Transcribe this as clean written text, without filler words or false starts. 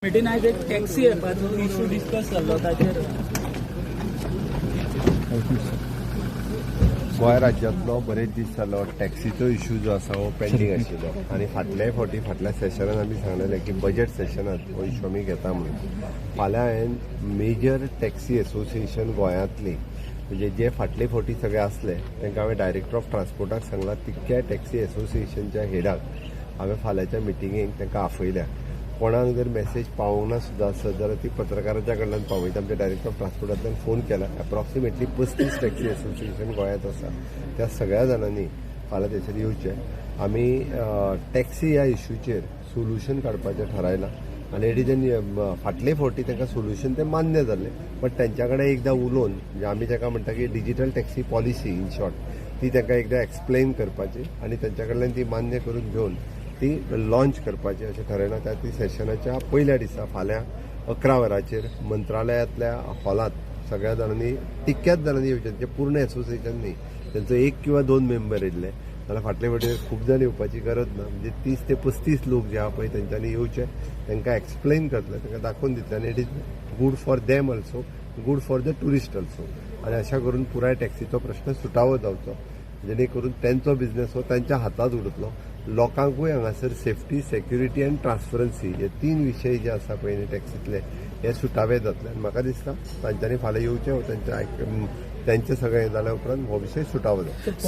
Meeting आज एक taxi ॲपाचो इश्यू डिस्कस जाल्लो ताचेर गोंय राज्यांतलो बरेच दीस जालो टॅक्सीचो इश्यू जो आसा हो पेंडींग आशिल्लो आनी फाटल्या सेशनात आमी सांगलेलें की बजेट सेशनात हो इश्यू आमी घेता म्हणून. फाल्यां हांवें मेजर टॅक्सी एसोसिएशन गोंयांतली म्हणजे जे फाटले फावटी सगळे आसले तांकां हांवें डायरेक्टर ऑफ ट्रान्सपोर्टाक सांगलां तितक्या टॅक्सी एसोसिएशनच्या हेडाक हांवें फाल्यांच्या मिटिंगेक तांकां आपयल्या. कोणाक जर मेसेज पावूंक ना सुद्दां आसत जाल्यार ती पत्रकाराच्या कडल्यान पावयता. आमच्या डायरेक्टर ऑफ ट्रान्सपोर्टांतल्यान फोन केला. एप्रॉक्सिमेटली 35 टॅक्सी एसोसिएशन गोंयांत आसा. त्या सगळ्या जाणांनी फाल्यां थंयसर येवचें. आमी टॅक्सी ह्या इश्यूचेर सोल्युशन काडपाचें थारायलां आनी इट इज फाटले फावटी तांकां सोल्युशन तें मान्य जाल्लें. बट तेंच्या कडेन एकदां उलोवन म्हणजे आमी ताका म्हणटा की digital taxi policy in short ती तांकां एकदां एक्सप्लेन करपाची आनी तेंच्या कडल्यान ती मान्य करून घेवन ती लॉन्च करपाची अशें थारायलां. त्या ती सेशनाच्या पयल्या दिसा फाल्यां 11 वरांचेर मंत्रालयातल्या हॉलांत सगळ्या जाणांनी तितक्याच जाणांनी येवचें. म्हणजे पूर्ण एसोसिएशन न्ही, तेंचो 1 किंवा 2 मेंबर येयल्ले जाल्यार फाटले फावटी खूब जाण येवपाची गरज ना. म्हणजे 30 ते 35 लोक जे आहा पळय तेंच्यांनी येवचे. तांकां एक्सप्लेन करतले, तांकां दाखोवन दितले आनी it is good for them also, good for the tourist also. आनी अशा करून पुराय टॅक्सीचो प्रश्न सुटावो जावचो जेणे करून तेंचो बिझनेस हो तांच्या हातांत उरतलो. लोकांकूय हांगासर सेफ्टी, सेक्युरिटी आनी ट्रान्सपरन्सी हे 3 विशय जे आसा पळय न्ही टॅक्सीतले हे सुटावे जातले. आनी म्हाका दिसता तांच्यांनी फाल्यां येवचें, तेंचे सगळें जाल्या उपरांत हो विशय सुटावो जातलो.